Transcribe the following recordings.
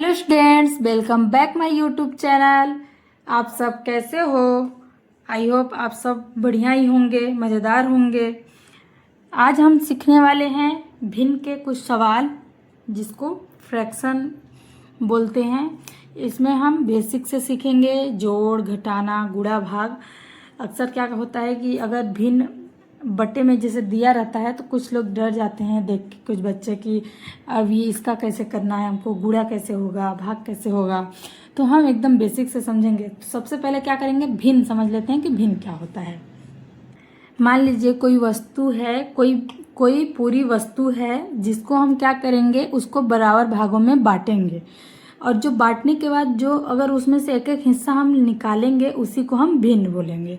Hello students, welcome back my YouTube channel. आप सब कैसे हो? आई होप आप सब बढ़िया ही होंगे, मज़ेदार होंगे। आज हम सीखने वाले हैं भिन्न के कुछ सवाल, जिसको फ्रैक्शन बोलते हैं। इसमें हम बेसिक से सीखेंगे, जोड़, घटाना, गुणा, भाग। अक्सर क्या होता है कि अगर भिन्न बट्टे में जैसे दिया रहता है तो कुछ लोग डर जाते हैं देख के, कुछ बच्चे कि अब ये इसका कैसे करना है, हमको गुणा कैसे होगा, भाग कैसे होगा। तो हम एकदम बेसिक से समझेंगे। तो सबसे पहले क्या करेंगे, भिन्न समझ लेते हैं कि भिन्न क्या होता है। मान लीजिए कोई वस्तु है, कोई पूरी वस्तु है, जिसको हम क्या करेंगे, उसको बराबर भागों में बांटेंगे। और जो बांटने के बाद जो अगर उसमें से एक एक हिस्सा हम निकालेंगे, उसी को हम भिन्न बोलेंगे।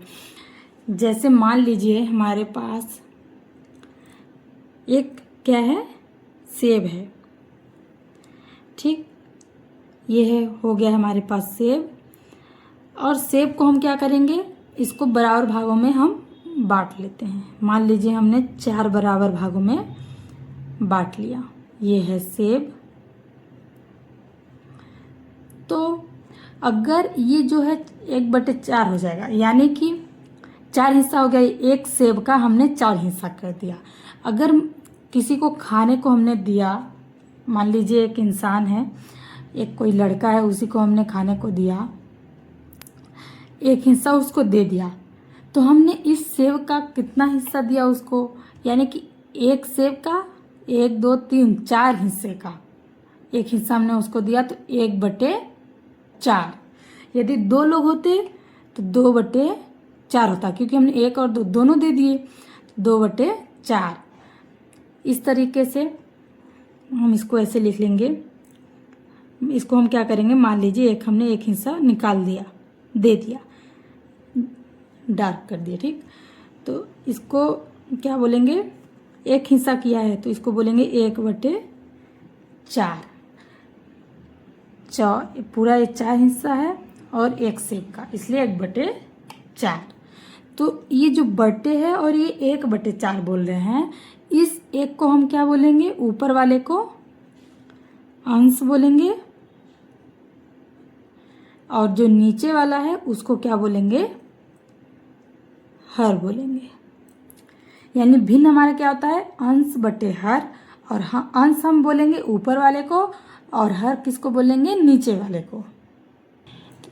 जैसे मान लीजिए हमारे पास एक क्या है, सेब है। ठीक, ये है, हो गया हमारे पास सेब। और सेब को हम क्या करेंगे, इसको बराबर भागों में हम बांट लेते हैं। मान लीजिए हमने 4 बराबर भागों में बांट लिया। ये है सेब। तो अगर ये जो है 1/4 हो जाएगा, यानी कि 4 हिस्सा हो गया। एक सेब का हमने 4 हिस्सा कर दिया। अगर किसी को खाने को हमने दिया, मान लीजिए एक इंसान है, एक कोई लड़का है, उसी को हमने खाने को दिया, एक हिस्सा उसको दे दिया, तो हमने इस सेब का कितना हिस्सा दिया उसको, यानी कि एक सेब का 1 2 3 4 हिस्से का एक हिस्सा हमने उसको दिया, तो 1/4। यदि 2 लोग होते तो 2/4 होता, क्योंकि हमने 1 और 2 दोनों दे दिए, 2/4। इस तरीके से हम इसको ऐसे लिख लेंगे। इसको हम क्या करेंगे, मान लीजिए हमने एक हिस्सा निकाल दिया, दे दिया, डार्क कर दिया। ठीक, तो इसको क्या बोलेंगे, एक हिस्सा किया है तो इसको बोलेंगे 1/4। पूरा ये 4 हिस्सा है और एक सेब का, इसलिए 1/4। तो ये जो बटे है और ये 1/4 बोल रहे हैं, इस एक को हम क्या बोलेंगे, ऊपर वाले को अंश बोलेंगे, और जो नीचे वाला है उसको क्या बोलेंगे, हर बोलेंगे। यानी भिन्न हमारा क्या होता है, अंश बटे हर। और हाँ, अंश हम बोलेंगे ऊपर वाले को, और हर किसको बोलेंगे, नीचे वाले को।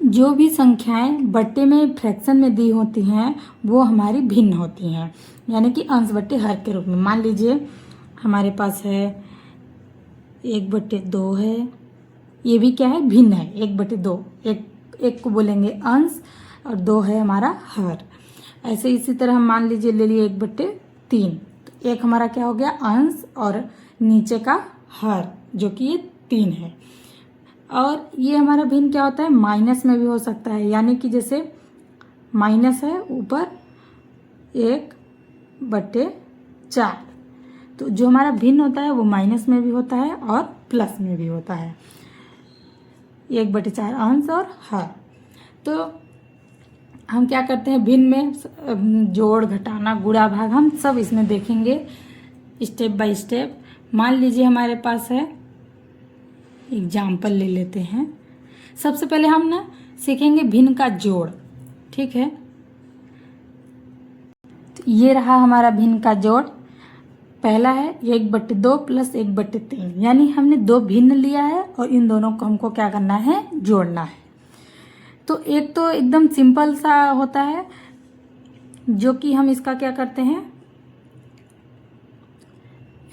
जो भी संख्याएं बट्टे में फ्रैक्शन में दी होती हैं वो हमारी भिन्न होती हैं, यानी कि अंश बट्टे हर के रूप में। मान लीजिए हमारे पास है 1/2 है, ये भी क्या है, भिन्न है। 1/2, एक को बोलेंगे अंश और 2 है हमारा हर। ऐसे इसी तरह हम मान लीजिए ले लिए 1/3, तो एक हमारा क्या हो गया, अंश, और नीचे का हर, जो कि ये 3 है। और ये हमारा भिन्न क्या होता है, माइनस में भी हो सकता है, यानी कि जैसे माइनस है ऊपर 1/4, तो जो हमारा भिन्न होता है वो माइनस में भी होता है और प्लस में भी होता है। 1/4 अंश और हर। तो हम क्या करते हैं, भिन्न में जोड़, घटाना, गुणा, भाग, हम सब इसमें देखेंगे स्टेप बाय स्टेप। मान लीजिए हमारे पास है, एग्जाम्पल ले लेते हैं। सबसे पहले हम ना सीखेंगे भिन्न का जोड़। ठीक है, तो ये रहा हमारा भिन्न का जोड़। पहला है 1/2 + 1/3, यानी हमने 2 भिन्न लिया है और इन दोनों को हमको क्या करना है, जोड़ना है। तो एक तो एकदम सिंपल सा होता है, जो कि हम इसका क्या करते हैं,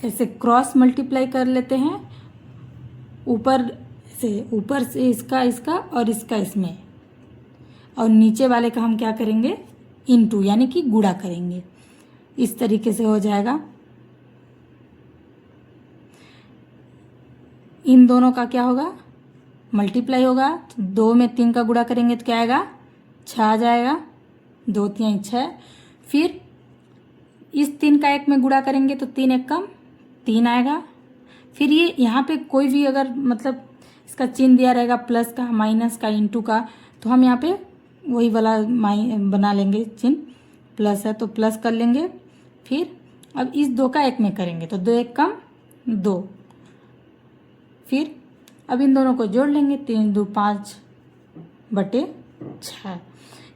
ऐसे क्रॉस मल्टीप्लाई कर लेते हैं, ऊपर से इसका और इसका इसमें, और नीचे वाले का हम क्या करेंगे, इनटू, यानी कि गुणा करेंगे। इस तरीके से हो जाएगा। इन दोनों का क्या होगा, मल्टीप्लाई होगा। तो 2 में 3 का गुणा करेंगे तो क्या आएगा, 6 आ जाएगा। 2 3 6। फिर इस 3 का 1 में गुणा करेंगे तो 3 1 कम 3 आएगा। फिर ये यहाँ पे कोई भी अगर मतलब इसका चिन्ह दिया रहेगा, प्लस का, माइनस का, इनटू का, तो हम यहाँ पे वही वाला बना लेंगे चिन्ह। प्लस है तो प्लस कर लेंगे। फिर अब इस 2 का 1 में करेंगे तो 2 1 कम 2। फिर अब इन दोनों को जोड़ लेंगे, 3 2 5/6,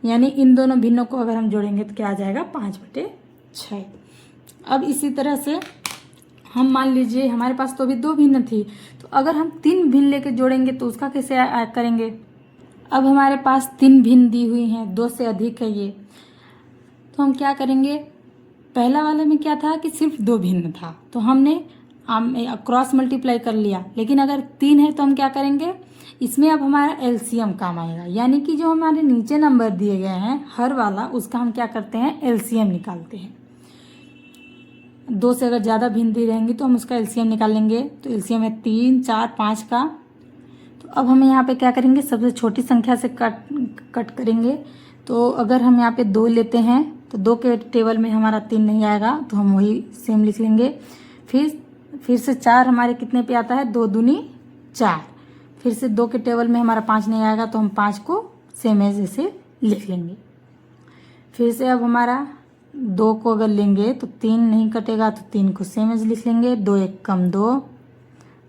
यानी इन दोनों भिन्नों को अगर हम जोड़ेंगे तो क्या आ जाएगा 5/6। अब इसी तरह से हम मान लीजिए हमारे पास तो अभी 2 भिन्न थी, तो अगर हम 3 भिन्न लेके जोड़ेंगे तो उसका कैसे करेंगे। अब हमारे पास 3 भिन्न दी हुई हैं, 2 से अधिक है ये, तो हम क्या करेंगे, पहला वाले में क्या था कि सिर्फ 2 भिन्न था तो हमने क्रॉस मल्टीप्लाई कर लिया, लेकिन अगर 3 है तो हम क्या करेंगे, इसमें अब हमारा एलसीएम काम आएगा, यानी कि जो हमारे नीचे नंबर दिए गए हैं हर वाला, उसका हम क्या करते हैं एलसीएम निकालते हैं। 2 से अगर ज़्यादा भिन्न दी रहेंगी तो हम उसका एलसीएम निकालेंगे, तो एलसीएम है 3 4 5 का। तो अब हम यहाँ पे क्या करेंगे, सबसे छोटी संख्या से कट करेंगे। तो अगर हम यहाँ पे 2 लेते हैं तो 2 के टेबल में हमारा 3 नहीं आएगा, तो हम वही सेम लिख लेंगे। फिर से 4 हमारे कितने पे आता है, 2 दूनी 4। फिर से 2 के टेबल में हमारा 5 नहीं आएगा, तो हम 5 को सेम एज ऐसे लिख लेंगे। फिर से अब हमारा 2 को अगर लेंगे तो 3 नहीं कटेगा, तो 3 को सेम एज लिख लेंगे, 2 1 कम 2।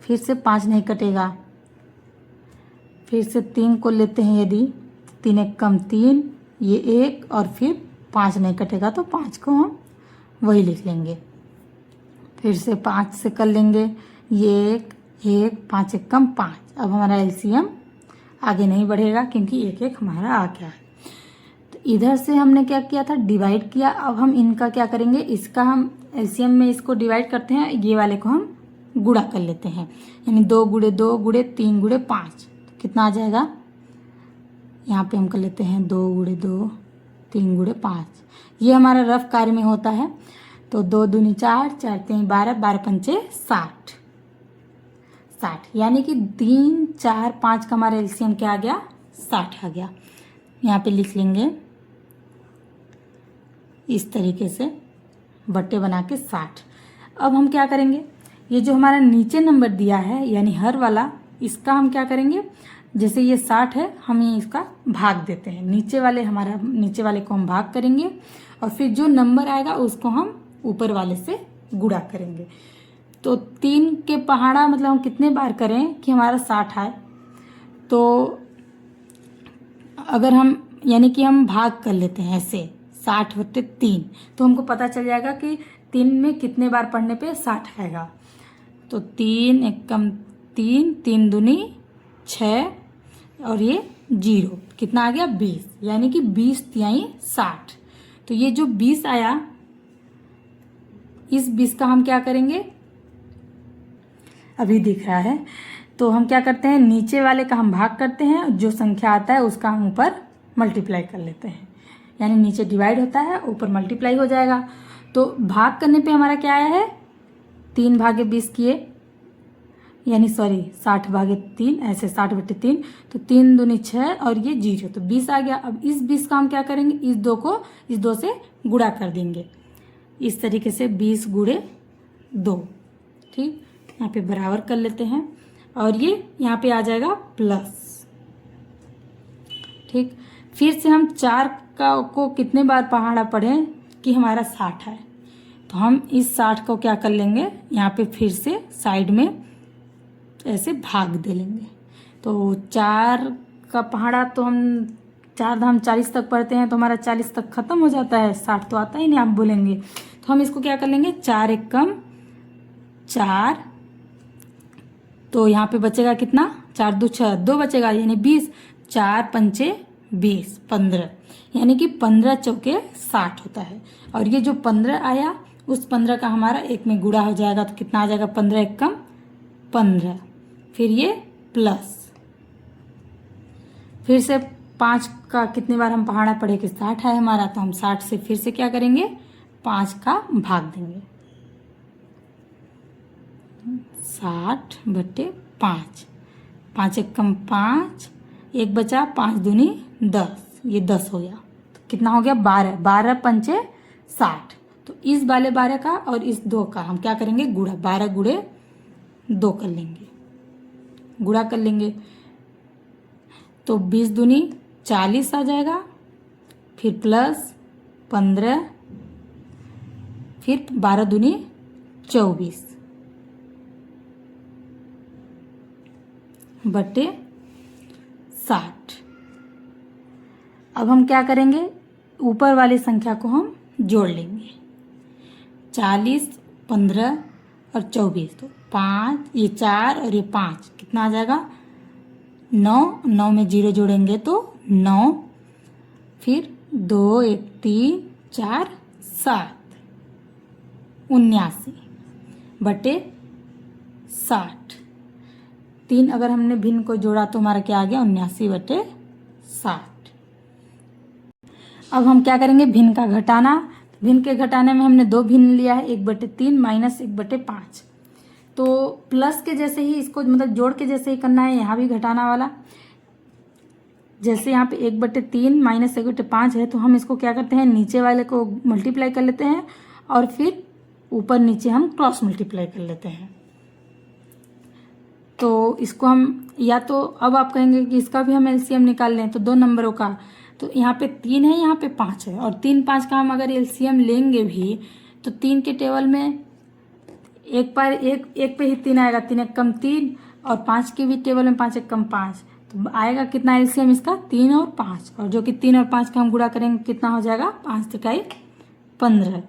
फिर से 5 नहीं कटेगा, फिर से 3 को लेते हैं यदि, 3 1 कम 3, ये 1, और फिर 5 नहीं कटेगा तो 5 को हम वही लिख लेंगे। फिर से 5 से कर लेंगे, ये 1 1, 5 1 कम 5। अब हमारा एलसीएम आगे नहीं बढ़ेगा क्योंकि 1 1 हमारा आ गया है। तो इधर से हमने क्या किया था, डिवाइड किया। अब हम इनका क्या करेंगे, इसका हम एलसीएम में इसको डिवाइड करते हैं, ये वाले को हम गुणा कर लेते हैं, यानी 2 × 2 × 3 × 5। तो कितना आ जाएगा, यहाँ पे हम कर लेते हैं 2 × 2 3 × 5। ये हमारा रफ कार्य में होता है। तो 2 दूनी 4 4 3 12 12 पंचे 60, यानी कि 3 4 5 का हमारा एलसीएम क्या आ गया, 60 आ गया। यहाँ पे लिख लेंगे इस तरीके से बट्टे बना के 60। अब हम क्या करेंगे, ये जो हमारा नीचे नंबर दिया है यानी हर वाला, इसका हम क्या करेंगे, जैसे ये 60 है, हम ये इसका भाग देते हैं, नीचे वाले को हम भाग करेंगे, और फिर जो नंबर आएगा उसको हम ऊपर वाले से गुणा करेंगे। तो 3 के पहाड़ा मतलब हम कितने बार करें कि हमारा 60 आए। तो अगर हम यानी कि हम भाग कर लेते हैं ऐसे 60/3, तो हमको पता चल जाएगा कि 3 में कितने बार पढ़ने पे 60 आएगा। तो 3 1 कम 3, 3 दूनी 6, और ये 0, कितना आ गया 20, यानी कि 20 तिहाई 60। तो ये जो 20 आया, इस 20 का हम क्या करेंगे, अभी दिख रहा है, तो हम क्या करते हैं, नीचे वाले का हम भाग करते हैं, जो संख्या आता है उसका हम ऊपर मल्टीप्लाई कर लेते हैं, यानी नीचे डिवाइड होता है, ऊपर मल्टीप्लाई हो जाएगा। तो भाग करने पे हमारा क्या आया है, 3/20 किए, यानी 60/3, ऐसे 60/3, तो 3 दूनी 6, और ये 0, तो 20 आ गया। अब इस 20 का हम क्या करेंगे, इस 2 से गुणा कर देंगे, इस तरीके से 20 × 2, ठीक। यहाँ पे बराबर कर लेते हैं, और ये यहाँ पे आ जाएगा प्लस, ठीक। फिर से हम 4 को कितने बार पहाड़ा पढ़ें कि हमारा 60 है, तो हम इस 60 को क्या कर लेंगे, यहाँ पे फिर से साइड में ऐसे भाग दे लेंगे। तो 4 का पहाड़ा तो हम 4 धाम 40 तक पढ़ते हैं, तो हमारा 40 तक खत्म हो जाता है, 60 तो आता ही नहीं, आप बोलेंगे। तो हम इसको क्या कर लेंगे, 4 1 कम 4, तो यहाँ पे बचेगा कितना, 4 2 6, 2 बचेगा, यानी 20, 4 पंचे 20 15, यानी कि 15 चौके 60 होता है। और ये जो 15 आया, उस 15 का हमारा 1 में गुणा हो जाएगा, तो कितना आ जाएगा, 15 1 कम 15, फिर ये प्लस, फिर से 5 का कितने बार हम पहाड़ा पढ़े कि 60 है हमारा, तो हम 60 से फिर से क्या करेंगे, 5 का भाग देंगे, 60/5, 5 1 कम 5, 1 बचा, 5 दूनी 10, ये 10 हो गया, तो कितना हो गया 12, 12 पंचे 60। तो इस वाले 12 का और इस 2 का हम क्या करेंगे, गुणा, 12 × 2 कर लेंगे, गुणा कर लेंगे, तो 20 दूनी 40 आ जाएगा, फिर प्लस 15, फिर 12 दूनी 24, बटे 60। अब हम क्या करेंगे, ऊपर वाली संख्या को हम जोड़ लेंगे। 40, 15 और 24, तो 5, ये 4 और ये 5 कितना आ जाएगा 9। 9 में 0 जोड़ेंगे तो 9, फिर 2, 1, 3, 4, 7, 79 बटे 60। 3 अगर हमने भिन्न को जोड़ा तो हमारा क्या आ गया 79 बटे 60। अब हम क्या करेंगे, भिन्न का घटाना। भिन्न के घटाने में हमने 2 भिन्न लिया है, 1/3 माइनस 1/5। तो प्लस के जैसे ही इसको मतलब जोड़ के जैसे ही करना है, यहाँ भी घटाना वाला। जैसे यहाँ पे 1/3 माइनस 1/5 है, तो हम इसको क्या करते हैं, नीचे वाले को मल्टीप्लाई कर लेते हैं और फिर ऊपर नीचे हम क्रॉस मल्टीप्लाई कर लेते हैं। तो इसको हम या तो अब आप कहेंगे कि इसका भी हम एलसीएम निकाल लें, तो 2 नंबरों का, तो यहाँ पे 3 है, यहाँ पे 5 है, और 3, 5 का हम अगर एलसीएम लेंगे भी तो 3 के टेबल में एक पे ही 3 आएगा, 3 एक कम 3, और 5 के भी टेबल में 5 एक कम 5, तो आएगा कितना एलसीएम इसका 3 और 5, और जो कि 3 और 5 का हम गुणा करेंगे कितना हो जाएगा 5 तिकाई 15।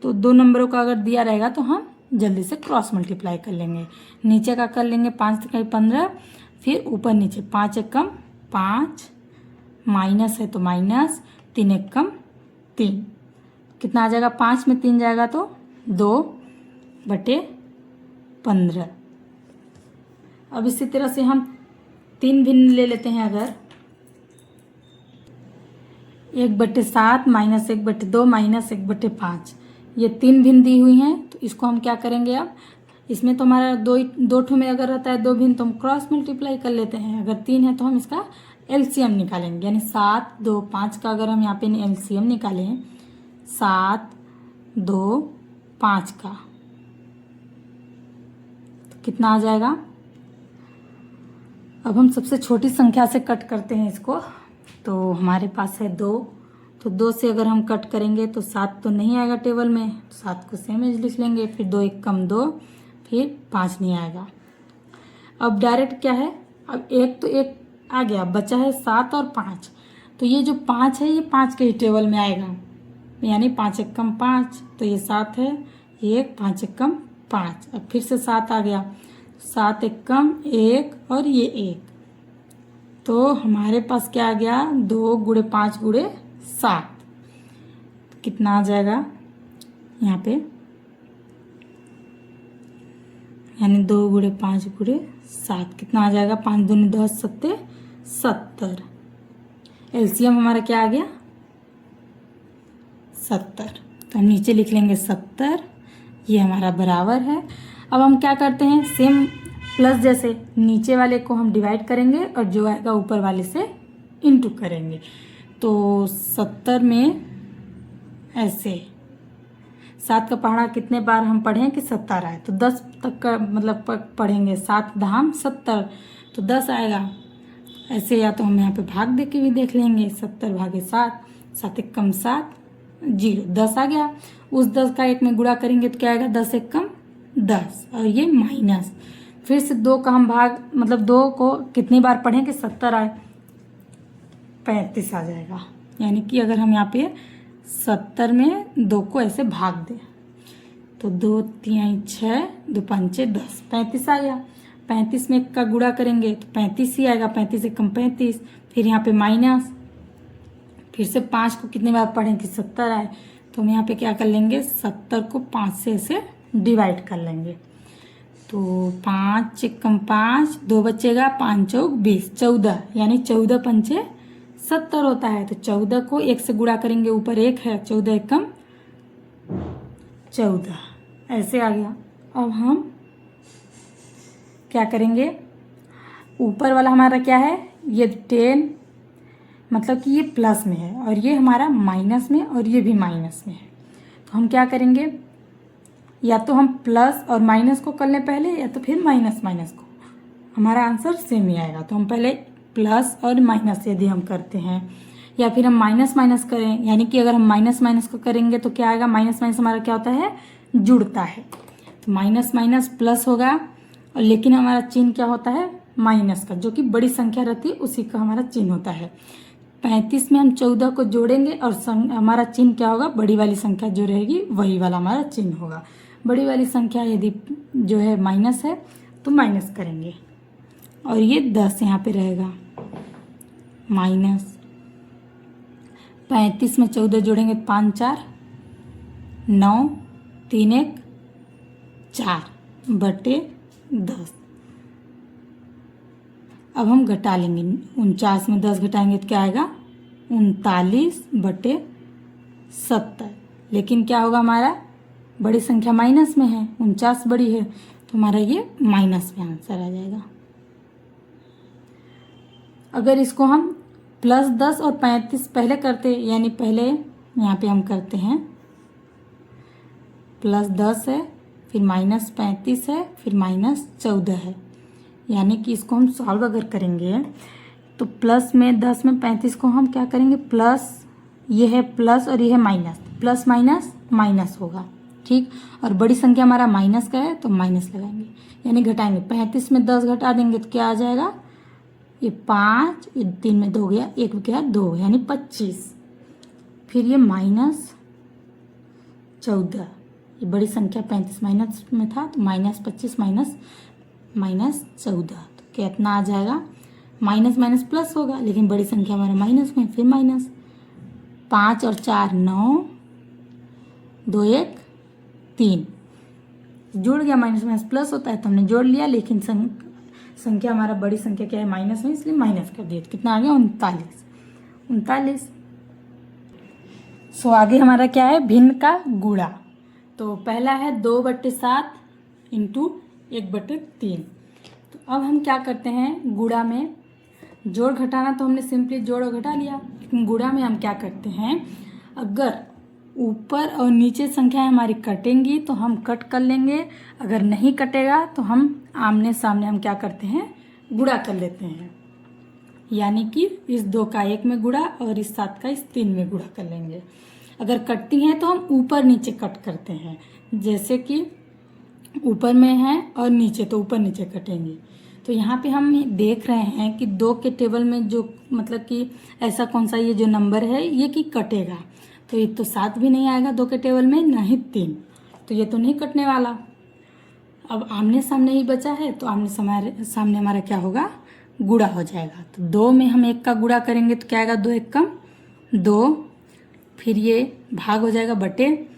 तो 2 नंबरों का अगर दिया रहेगा तो हम जल्दी से क्रॉस मल्टीप्लाई कर लेंगे। नीचे का कर लेंगे 5 तिकाई 15, फिर ऊपर नीचे 5 एक कम 5, माइनस है तो माइनस, 3 एक कम 3, कितना आ जाएगा 5 में 3 जाएगा तो 2/15। अब इसी तरह से हम 3 भिन्न ले लेते हैं। अगर 1/7 माइनस 1/2 माइनस 1/5, ये 3 भिन्न दी हुई हैं, तो इसको हम क्या करेंगे, अब इसमें तो हमारा दो ठो में अगर रहता है 2 भिन्न तो हम क्रॉस मल्टीप्लाई कर लेते हैं। अगर 3 है तो हम इसका एलसीएम निकालेंगे, यानी 7, 2, 5 का अगर हम यहाँ पे एलसीएम निकालें, 7, 2, 5 का, तो कितना आ जाएगा। अब हम सबसे छोटी संख्या से कट करते हैं इसको, तो हमारे पास है 2, तो 2 से अगर हम कट करेंगे तो 7 तो नहीं आएगा टेबल में, तो 7 को सेम एज लिख लेंगे, फिर 2 एक कम 2, फिर 5 नहीं आएगा। अब डायरेक्ट क्या है, अब 1 तो 1 आ गया, बचा है 7 और 5, तो ये जो 5 है ये 5 के ही टेबल में आएगा, यानी 5 एक कम 5, तो ये 7 है, ये 5 एक कम 5, अब फिर से 7 आ गया, 7 एक कम 1 और ये 1, तो हमारे पास क्या आ गया 2 गुणे 5 गुणे 7, तो कितना आ जाएगा यहाँ पे, यानी 2 गुणे 5 गुणे 7 कितना आ जाएगा, 5 दूनी 10 सत्ते 70। एलसीएम हमारा क्या आ गया 70, तो हम नीचे लिख लेंगे 70, ये हमारा बराबर है। अब हम क्या करते हैं, सेम प्लस जैसे नीचे वाले को हम डिवाइड करेंगे और जो आएगा ऊपर वाले से इंटू करेंगे, तो 70 में ऐसे 7 का पहाड़ा कितने बार हम पढ़ें कि 70 आए, तो 10 तक का मतलब पढ़ेंगे, 7 धाम 70, तो 10 आएगा ऐसे, या तो हम यहाँ पे भाग दे के भी देख लेंगे, 70 भागे 7, 7 एक कम 7, 0, 10 आ गया। उस 10 का 1 में गुणा करेंगे तो क्या आएगा 10 एक कम 10, और ये माइनस, फिर से 2 का हम भाग मतलब 2 को कितनी बार पढ़ें कि 70 आए, 35 आ जाएगा। यानी कि अगर हम यहाँ पे 70 में 2 को ऐसे भाग दें तो 2 3 6 2 5 10, 35 आ गया। 35 में 1 का गुणा करेंगे तो 35 ही आएगा, 35 एक कम 35, फिर यहाँ पे माइनस, फिर से 5 को कितनी बार पढ़ें कि 70 आए, तो हम यहाँ पे क्या कर लेंगे 70 को 5 से ऐसे डिवाइड कर लेंगे, तो 5 एक कम 5, 2 बचेगा, 5 चौक 20, 14, यानी 14 पंचे 70 होता है, तो 14 को 1 से गुणा करेंगे, ऊपर 1 है, 14 एक कम 14, ऐसे आ गया। अब हम क्या करेंगे, ऊपर वाला हमारा क्या है, ये 10 मतलब कि ये प्लस में है और ये हमारा माइनस में और ये भी माइनस में है, तो हम क्या करेंगे, या तो हम प्लस और माइनस को कर लें पहले, या तो फिर माइनस माइनस को, हमारा आंसर सेम ही आएगा। तो हम पहले प्लस और माइनस यदि हम करते हैं, या फिर हम माइनस माइनस करें, यानी कि अगर हम माइनस माइनस को करेंगे तो क्या आएगा, माइनस माइनस हमारा क्या होता है जुड़ता है, तो माइनस माइनस प्लस होगा, और लेकिन हमारा चिन्ह क्या होता है, माइनस का, जो कि बड़ी संख्या रहती है उसी का हमारा चिन्ह होता है। 35 में हम 14 को जोड़ेंगे और हमारा चिन्ह क्या होगा, बड़ी वाली संख्या जो रहेगी वही वाला हमारा चिन्ह होगा। बड़ी वाली संख्या यदि जो है माइनस है तो माइनस करेंगे, और ये 10 यहाँ पे रहेगा माइनस। 35 में 14 जोड़ेंगे 5 4 9 3 1 4 बटे 10। अब हम घटा लेंगे, 49 में 10 घटाएंगे तो क्या आएगा, 39 बटे 70। लेकिन क्या होगा, हमारा बड़ी संख्या माइनस में है, 49 बड़ी है, तो हमारा ये माइनस में आंसर आ जाएगा। अगर इसको हम +10 और 35 पहले करते, यानी पहले यहाँ पे हम करते हैं +10 है, फिर -35 है, फिर -14 है, यानी कि इसको हम सॉल्व अगर करेंगे तो प्लस में 10 में 35 को हम क्या करेंगे, प्लस, ये है प्लस और ये है माइनस, प्लस माइनस माइनस होगा, ठीक। और बड़ी संख्या हमारा माइनस का है तो माइनस लगाएंगे, यानी घटाएंगे। 35 में 10 घटा देंगे तो क्या आ जाएगा, ये 5, ये 3 में 2 गया, 1 गया 2, यानी 25। फिर ये -14, ये बड़ी संख्या 35 माइनस में था तो -25 -14, तो कितना आ जाएगा, माइनस माइनस प्लस होगा, लेकिन बड़ी संख्या हमारा माइनस में, फिर माइनस। 5 और 4 9, 2 1 3, जुड़ गया, माइनस माइनस प्लस होता है तो हमने जोड़ लिया, लेकिन संख्या हमारा बड़ी संख्या क्या है, माइनस में, इसलिए माइनस कर दिया। कितना आ गया, 39। सो आगे हमारा क्या है, भिन्न का गुणा। तो पहला है 2/7 इंटू 1/3। तो अब हम क्या करते हैं, गुणा में जोड़ घटाना तो हमने सिंपली जोड़ और घटा लिया, लेकिन गुणा में हम क्या करते हैं, अगर ऊपर और नीचे संख्याएं हमारी कटेंगी तो हम कट कर लेंगे, अगर नहीं कटेगा तो हम आमने सामने हम क्या करते हैं, गुणा कर लेते हैं, यानी कि इस 2 का 1 में गुणा और इस 7 का इस 3 में गुणा कर लेंगे। अगर कटती हैं तो हम ऊपर नीचे कट करते हैं, जैसे कि ऊपर में है और नीचे तो ऊपर नीचे कटेंगे। तो यहाँ पे हम देख रहे हैं कि 2 के टेबल में जो मतलब कि ऐसा कौन सा ये जो नंबर है ये कि कटेगा, तो ये तो 7 भी नहीं आएगा 2 के टेबल में, ना ही 3, तो ये तो नहीं कटने वाला। अब आमने सामने ही बचा है तो आमने सामने हमारा क्या होगा, गुणा हो जाएगा। तो 2 में हम 1 का गुणा करेंगे तो क्या आएगा, 2 1 कम 2, फिर ये भाग हो जाएगा बटे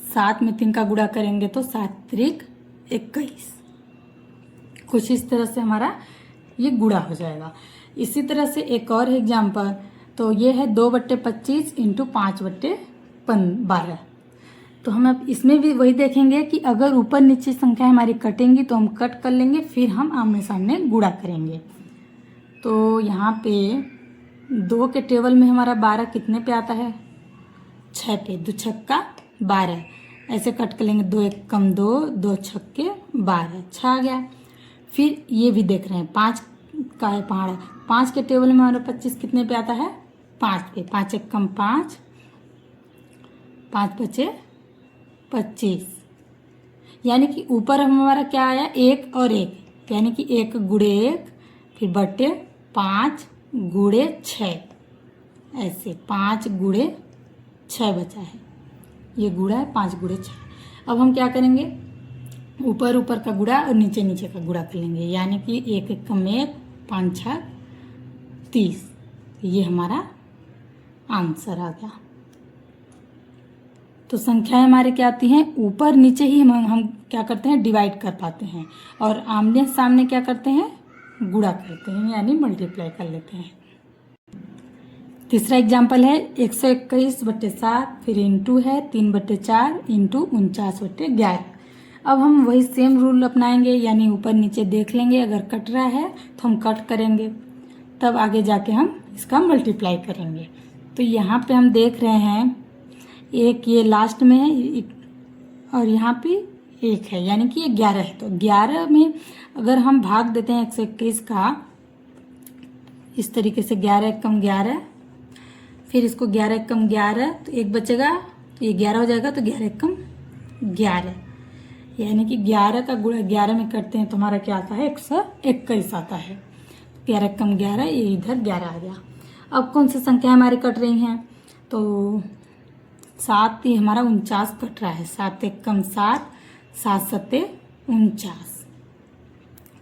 7 में 3 का गुणा करेंगे तो 7 त्रिक 21। कुछ इस तरह से हमारा ये गुणा हो जाएगा। इसी तरह से एक और एग्जाम्पल, तो ये है 2/25 इंटू 5/12। तो हम अब इसमें भी वही देखेंगे कि अगर ऊपर नीचे संख्या हमारी कटेंगी तो हम कट कर लेंगे, फिर हम आमने सामने गुणा करेंगे। तो यहाँ पे 2 के टेबल में हमारा 12 कितने पे आता है, 6 पे, 2 छक्का 12, ऐसे कट कर लेंगे, 2 1 कम 2, 2 छक्के 12, 6 आ गया। फिर ये भी देख रहे हैं 5 का है पहाड़ा, 5 के टेबल में हमारा 25 कितने पे आता है, 5 पे, 5 1 कम 5, 5 बचे 25, यानी कि ऊपर हमारा क्या आया, 1 और 1, यानी कि 1 गुणे 1, फिर बटे 5 गुणे 6, ऐसे 5 गुणे 6 बचा है, ये गुणा है 5 गुणे 6। अब हम क्या करेंगे, ऊपर ऊपर का गुणा और नीचे नीचे का गुणा कर लेंगे, यानी कि 1 1 कम 1, 5 6 30, ये हमारा आंसर आ गया। तो संख्याएं हमारे क्या आती हैं, ऊपर नीचे ही हम क्या करते हैं, डिवाइड कर पाते हैं, और आमने सामने क्या करते हैं, गुणा करते हैं, यानी मल्टीप्लाई कर लेते हैं। तीसरा एग्जाम्पल है 121/7, फिर इंटू है 3/4 इंटू 49/11। अब हम वही सेम रूल अपनाएंगे, यानी ऊपर नीचे देख लेंगे, अगर कट रहा है तो हम कट करेंगे, तब आगे जाके हम इसका मल्टीप्लाई करेंगे। तो यहाँ पे हम देख रहे हैं एक ये लास्ट में है और यहाँ पे 1 है, यानी कि ये 11 है। तो 11 में अगर हम भाग देते हैं 121 का इस तरीके से, 11 1 कम 11, फिर इसको 11 1 कम 11, तो 1 बचेगा, तो ये 11 हो जाएगा, तो 11 1 कम 11, यानी कि 11 का गुणा 11 में करते हैं तो हमारा क्या आता है 121 आता है। 11 कम 11, ये इधर 11 आ गया। अब कौन सी संख्या हमारी कट रही हैं, तो 7 ही हमारा 49 कट रहा है। 7 एक कम 7, 7 सत्ते 49।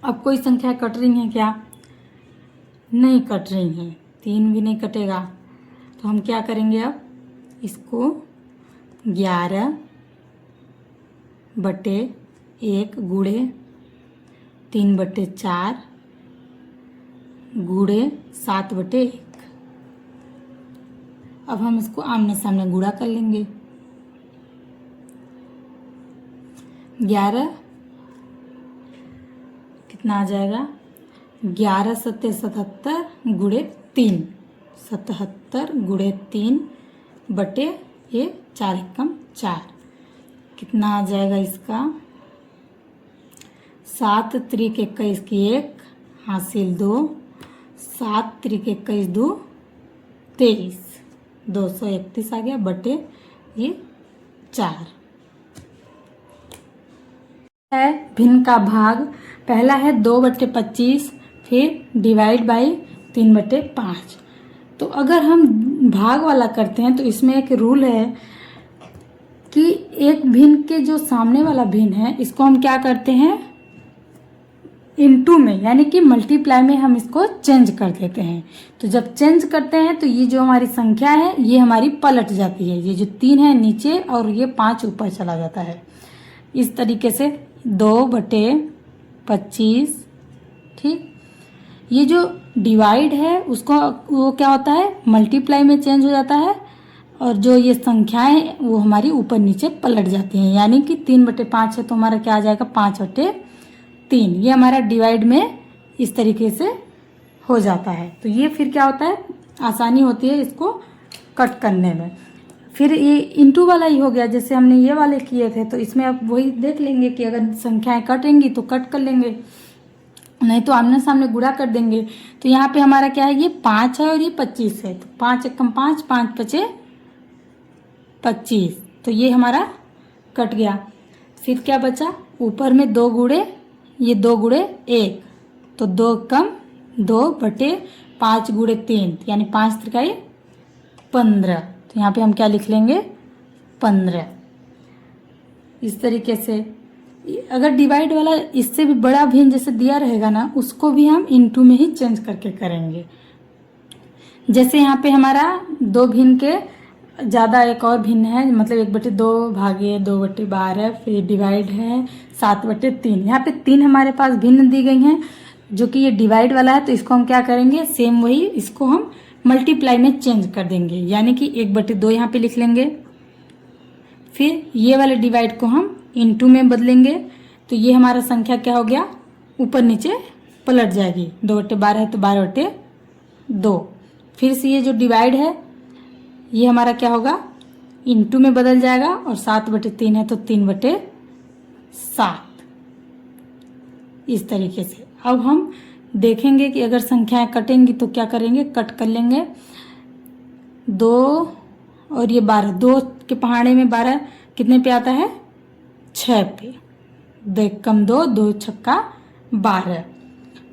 अब कोई संख्या कट रही हैं क्या, नहीं कट रही हैं, 3 भी नहीं कटेगा। तो हम क्या करेंगे, अब इसको 11 बटे 1 गुणे 3 बटे 4 गुणे 7 बटे 1। अब हम इसको आमने सामने गुणा कर लेंगे। 11 कितना आ जाएगा, 11 सत्ते 77 गुणे 3, 77 गुणे 3 बटे ये 4 एकम 4, कितना आ जाएगा इसका 7 त्रिक 21 की 1 हासिल 2, 7 त्रिक 21 2 23, 231 आ गया बटे ये 4 है। भिन्न का भाग पहला है 2 बटे 25, फिर डिवाइड बाई 3 बटे 5। तो अगर हम भाग वाला करते हैं तो इसमें एक रूल है कि एक भिन्न के जो सामने वाला भिन्न है इसको हम क्या करते हैं इनटू में, यानी कि मल्टीप्लाई में हम इसको चेंज कर देते हैं। तो जब चेंज करते हैं तो ये जो हमारी संख्या है ये हमारी पलट जाती है। ये जो 3 है नीचे और ये 5 ऊपर चला जाता है। इस तरीके से 2 बटे 25, ठीक। ये जो डिवाइड है उसको वो क्या होता है मल्टीप्लाई में चेंज हो जाता है, और जो ये संख्याएं वो हमारी ऊपर नीचे पलट जाती हैं। यानी कि 3 बटे 5 है तो हमारा क्या आ जाएगा 5 बटे 3। ये हमारा डिवाइड में इस तरीके से हो जाता है। तो ये फिर क्या होता है आसानी होती है इसको कट करने में। फिर ये इंटू वाला ही हो गया, जैसे हमने ये वाले किए थे। तो इसमें अब वही देख लेंगे कि अगर संख्याएं कटेंगी तो कट कर लेंगे, नहीं तो आमने सामने गुणा कर देंगे। तो यहाँ पे हमारा क्या है ये 5 है और ये 25 है। तो 5 एकम 5, 5 पचे 25, तो ये हमारा कट गया। फिर क्या बचा ऊपर में 2 गुणे, ये 2 गुणे 1, तो 2 कम 2 बटे 5 गुणे 3, यानी 5 त्रिकाई 15। तो यहाँ पे हम क्या लिख लेंगे 15। इस तरीके से अगर डिवाइड वाला इससे भी बड़ा भिन्न जैसे दिया रहेगा ना उसको भी हम इनटू में ही चेंज करके करेंगे। जैसे यहाँ पे हमारा 2 भिन्न के ज़्यादा एक और भिन्न है, मतलब 1/2 भागे 2/12, फिर डिवाइड है 7/3। यहाँ पे 3 हमारे पास भिन्न दी गई हैं जो कि ये डिवाइड वाला है। तो इसको हम क्या करेंगे सेम वही इसको हम मल्टीप्लाई में चेंज कर देंगे, यानी कि 1/2 यहाँ पे लिख लेंगे। फिर ये वाले डिवाइड को हम इनटू में बदलेंगे, तो ये हमारा संख्या क्या हो गया ऊपर नीचे पलट जाएगी। 2/12 है तो 12/2। फिर से ये जो डिवाइड है ये हमारा क्या होगा इनटू में बदल जाएगा, और 7/3 है तो 3/7। इस तरीके से अब हम देखेंगे कि अगर संख्याएं कटेंगी तो क्या करेंगे, कट कर लेंगे। 2 और ये 12, 2 के पहाड़े में 12 कितने पे आता है 6 पे। 2 एकम 2, 2 छक्का 12।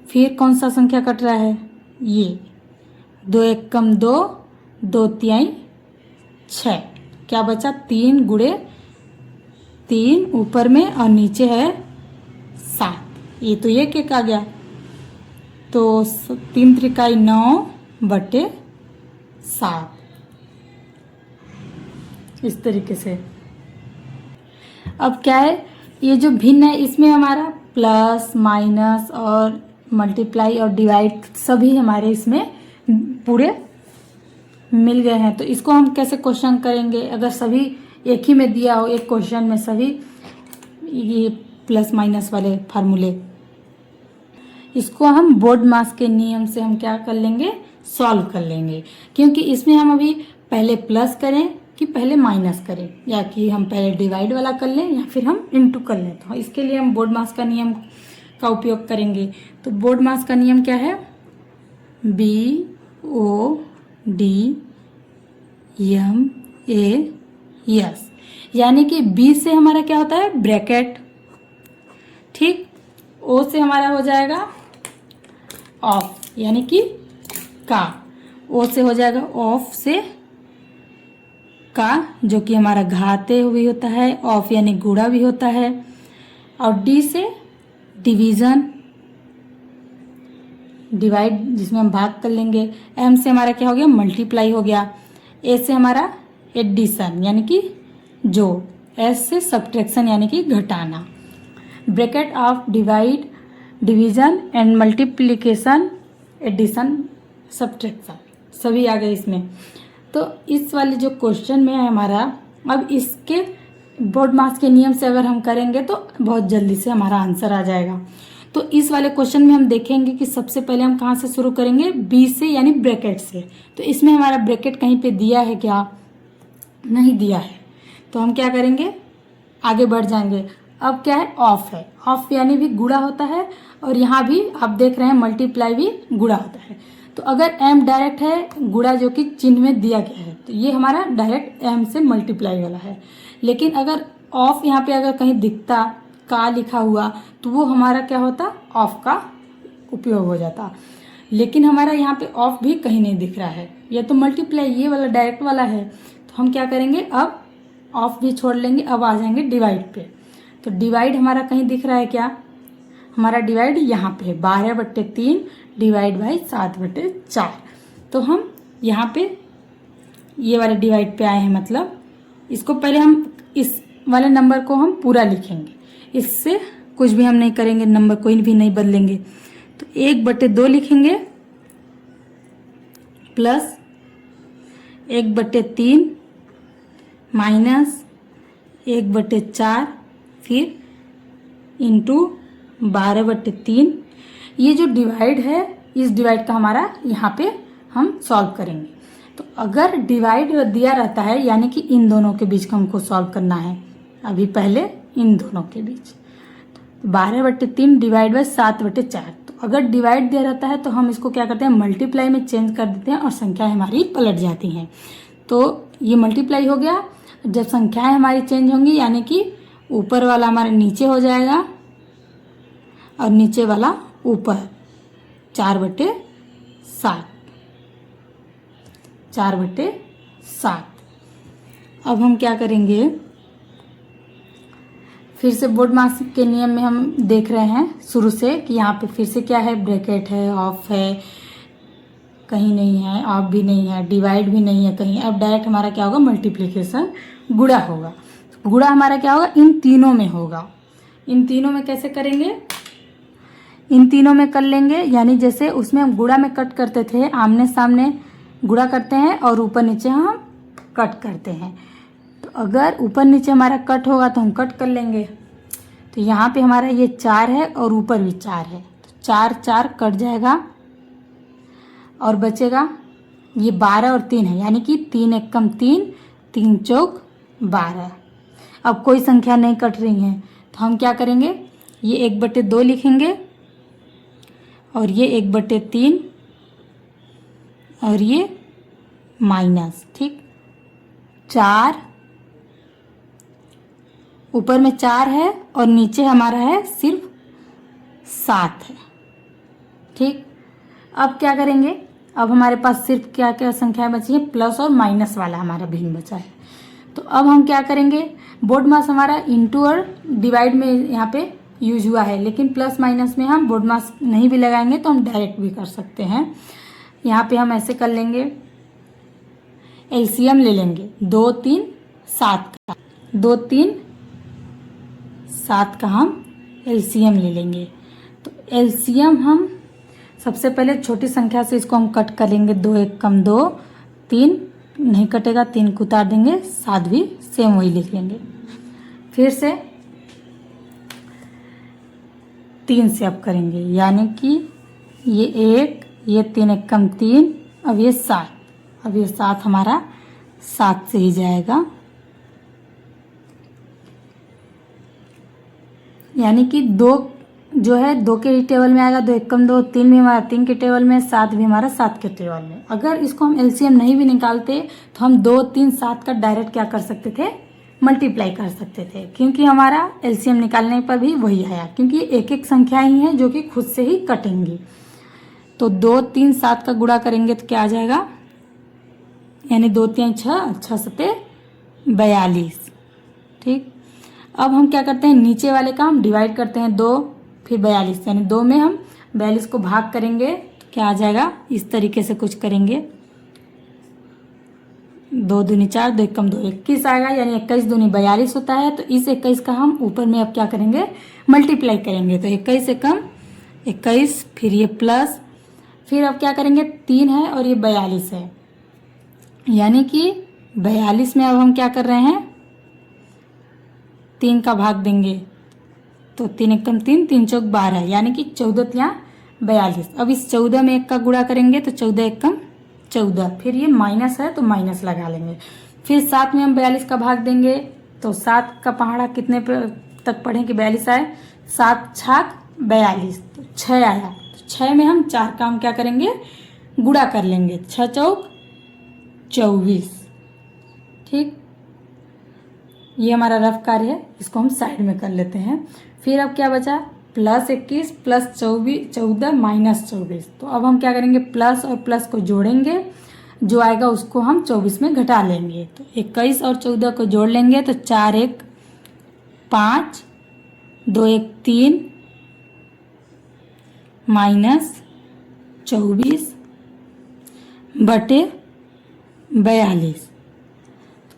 फिर कौन सा संख्या कट रहा है ये 2 एकम 2, 2 तिहाई 6, क्या बचा 3 गुणे 3 ऊपर में और नीचे है 7। ये तो ये क्या आ गया, तो 3 त्रिकाई 9/7। इस तरीके से अब क्या है ये जो भिन्न है इसमें हमारा प्लस माइनस और मल्टीप्लाई और डिवाइड सभी हमारे इसमें पूरे मिल गए हैं। तो इसको हम कैसे क्वेश्चन करेंगे, अगर सभी एक ही में दिया हो एक क्वेश्चन में सभी ये प्लस माइनस वाले फार्मूले, इसको हम बोर्ड मास के नियम से हम क्या कर लेंगे सॉल्व कर लेंगे। क्योंकि इसमें हम अभी पहले प्लस करें कि पहले माइनस करें, या कि हम पहले डिवाइड वाला कर लें या फिर हम इनटू कर लें। तो इसके लिए हम बोर्ड मास का नियम का उपयोग करेंगे। तो बोर्ड मास का नियम क्या है, BODMAS, यानी कि बी से हमारा क्या होता है ब्रैकेट, ठीक। ओ से हमारा हो जाएगा ऑफ, यानी कि का। ओ से हो जाएगा ऑफ से का, जो कि हमारा घाते भी होता है, ऑफ यानी गुणा भी होता है। और डी से डिवीजन, डिवाइड जिसमें हम भाग कर लेंगे। एम से हमारा क्या हो गया, मल्टीप्लाई हो गया। ए से हमारा एडिशन यानी कि जोड़। एस से सब्ट्रैक्शन यानी कि घटाना। Bracket of divide, division and multiplication, addition, subtraction सभी आ गए इसमें। तो इस वाले जो क्वेश्चन में है हमारा, अब इसके बोर्ड मार्क्स के नियम से अगर हम करेंगे तो बहुत जल्दी से हमारा आंसर आ जाएगा। तो इस वाले क्वेश्चन में हम देखेंगे कि सबसे पहले हम कहाँ से शुरू करेंगे, बी से यानी ब्रैकेट से। तो इसमें हमारा ब्रैकेट कहीं पे दिया है क्या, नहीं दिया है, तो हम क्या करेंगे, आगे बढ़ जाएंगे। अब क्या है, ऑफ है। ऑफ यानी भी गुणा होता है, और यहाँ भी आप देख रहे हैं मल्टीप्लाई भी गुणा होता है। तो अगर एम डायरेक्ट है, गुणा जो कि चिन्ह में दिया गया है, तो ये हमारा डायरेक्ट एम से मल्टीप्लाई वाला है। लेकिन अगर ऑफ यहाँ पे अगर कहीं दिखता, का लिखा हुआ, तो वो हमारा क्या होता, ऑफ का उपयोग हो जाता। लेकिन हमारा यहाँ पे ऑफ भी कहीं नहीं दिख रहा है, ये तो मल्टीप्लाई ये वाला डायरेक्ट वाला है। तो हम क्या करेंगे, अब ऑफ भी छोड़ लेंगे, अब आ जाएंगे डिवाइड पे। तो डिवाइड हमारा कहीं दिख रहा है क्या, हमारा डिवाइड यहाँ पे है 12/3 डिवाइड बाई 7/4। तो हम यहाँ पे ये वाले डिवाइड पे आए हैं, मतलब इसको पहले हम इस वाले नंबर को हम पूरा लिखेंगे, इससे कुछ भी हम नहीं करेंगे, नंबर कोई भी नहीं बदलेंगे। तो 1/2 लिखेंगे प्लस 1/3 माइनस 1/4 फिर इंटू 12/3। ये जो डिवाइड है, इस डिवाइड का हमारा यहाँ पे हम सॉल्व करेंगे। तो अगर डिवाइड दिया रहता है, यानी कि इन दोनों के बीच का हमको सॉल्व करना है, अभी पहले इन दोनों के बीच। 12/3 डिवाइड बाई 7/4। तो अगर डिवाइड दिया रहता है तो हम इसको क्या करते हैं, मल्टीप्लाई में चेंज कर देते हैं और संख्याएं हमारी पलट जाती हैं। तो ये मल्टीप्लाई हो गया। जब संख्याएं हमारी चेंज होंगी, यानी कि ऊपर वाला हमारे नीचे हो जाएगा और नीचे वाला ऊपर, 4/7, 4/7। अब हम क्या करेंगे, फिर से बोर्ड मार्क्स के नियम में हम देख रहे हैं शुरू से कि यहाँ पे फिर से क्या है, ब्रैकेट है, ऑफ है, कहीं नहीं है, ऑफ भी नहीं है, डिवाइड भी नहीं है कहीं। अब डायरेक्ट हमारा क्या होगा, मल्टीप्लिकेशन, गुणा होगा। गुणा हमारा क्या होगा, इन तीनों में होगा। इन तीनों में कैसे करेंगे, इन तीनों में कर लेंगे, यानी जैसे उसमें हम गुणा में कट करते थे, आमने सामने गुणा करते हैं और ऊपर नीचे हम कट करते हैं। तो अगर ऊपर नीचे हमारा कट होगा तो हम कट कर लेंगे। तो यहाँ पे हमारा ये 4 है और ऊपर भी 4 है, तो 4 4 कट जाएगा और बचेगा ये 12 और 3 है, यानी कि 3 एकम 3, 3 चौक 12। अब कोई संख्या नहीं कट रही है, तो हम क्या करेंगे, ये 1/2 लिखेंगे और ये 1/3 और ये माइनस, ठीक। 4 ऊपर में 4 है और नीचे हमारा है सिर्फ 7 है, ठीक। अब क्या करेंगे, अब हमारे पास सिर्फ क्या क्या संख्याएं बची है, प्लस और माइनस वाला हमारा भिन्न बचा है। तो अब हम क्या करेंगे, बोर्ड मास हमारा इंटू और डिवाइड में यहाँ पे यूज हुआ है, लेकिन प्लस माइनस में हम बोर्ड मास नहीं भी लगाएंगे तो हम डायरेक्ट भी कर सकते हैं। यहाँ पे हम ऐसे कर लेंगे, एलसीएम ले लेंगे 2 3 7 का, 2 3 7 का हम एलसीएम ले लेंगे। तो एलसीएम हम सबसे पहले छोटी संख्या से इसको हम कट कर लेंगे, 2 एकम 2, 3 नहीं कटेगा, 3 को उतार देंगे, 7 भी सेम वही लिख लेंगे। फिर से 3 से अब करेंगे, यानी कि ये 1, ये 3 एकम 3, अब ये 7, अब ये 7 हमारा 7 से ही जाएगा, यानी कि 2 जो है 2 के टेबल में आएगा, 2 एकम 2, 3 भी हमारा 3 के टेबल में, 7 भी हमारा 7 के टेबल में। अगर इसको हम एलसीएम नहीं भी निकालते तो हम 2 3 7 का डायरेक्ट क्या कर सकते थे, मल्टीप्लाई कर सकते थे, क्योंकि हमारा एलसीएम निकालने पर भी वही आया, क्योंकि एक एक संख्या ही है जो कि खुद से ही कटेंगी। तो 2 3 7 का गुणा करेंगे तो क्या आ जाएगा, यानी 2 3 6 6 सते 42। ठीक, अब हम क्या करते हैं, नीचे वाले का हम डिवाइड करते हैं 2 फिर 42, यानी 2 में हम 42 को भाग करेंगे तो क्या आ जाएगा, इस तरीके से कुछ करेंगे, 2 दूनी 4, 2 एकम 2, 21 आएगा, यानी 21 दूनी 42 होता है। तो इस 21 का हम ऊपर में अब क्या करेंगे, मल्टीप्लाई करेंगे। तो 21 एकम 21, फिर ये प्लस, फिर अब क्या करेंगे, 3 है और ये 42 है, यानी कि 42 में अब हम क्या कर रहे हैं, 3 का भाग देंगे, तो 3 एकम 3, 3 चौक 12, यानी कि 14 तिया 42। अब इस 14 में 1 का गुणा करेंगे तो 14 एकम 14, फिर ये माइनस है तो माइनस लगा लेंगे, फिर 7 में हम 42 का भाग देंगे, तो 7 का पहाड़ा कितने तक पढ़ें कि 42 आए, 7 छाक 42, तो 6 आया। तो 6 में हम 4 का हम क्या करेंगे, गुणा कर लेंगे, 6 चौक 24। ठीक, ये हमारा रफ कार्य है, इसको हम साइड में कर लेते हैं। फिर अब क्या बचा, प्लस 21 प्लस 14 माइनस 24। तो अब हम क्या करेंगे, प्लस और प्लस को जोड़ेंगे, जो आएगा उसको हम 24 में घटा लेंगे। तो 21 और 14 को जोड़ लेंगे तो 4 1 5, 2 1 3 माइनस 24 बटे 42।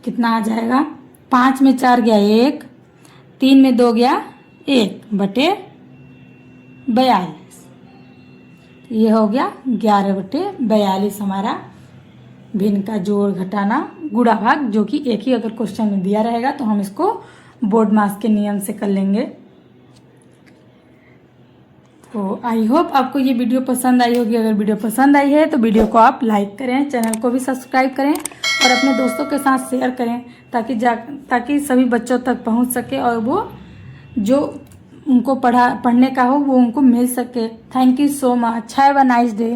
कितना आ जाएगा, 5 में 4 गया 1, 3 में 2 गया 1 बटे 42। ये हो गया 11 बटे 42 हमारा भिन्न का जोड़ घटाना गुणा भाग, जो कि एक ही अगर क्वेश्चन में दिया रहेगा तो हम इसको बोर्ड मास के नियम से कर लेंगे। तो आई होप आपको ये वीडियो पसंद आई होगी। अगर वीडियो पसंद आई है तो वीडियो को आप लाइक करें, चैनल को भी सब्सक्राइब करें और अपने दोस्तों के साथ शेयर करें, ताकि सभी बच्चों तक पहुंच सके और वो जो उनको पढ़ने का हो वो उनको मिल सके। Thank you so much, have a nice day.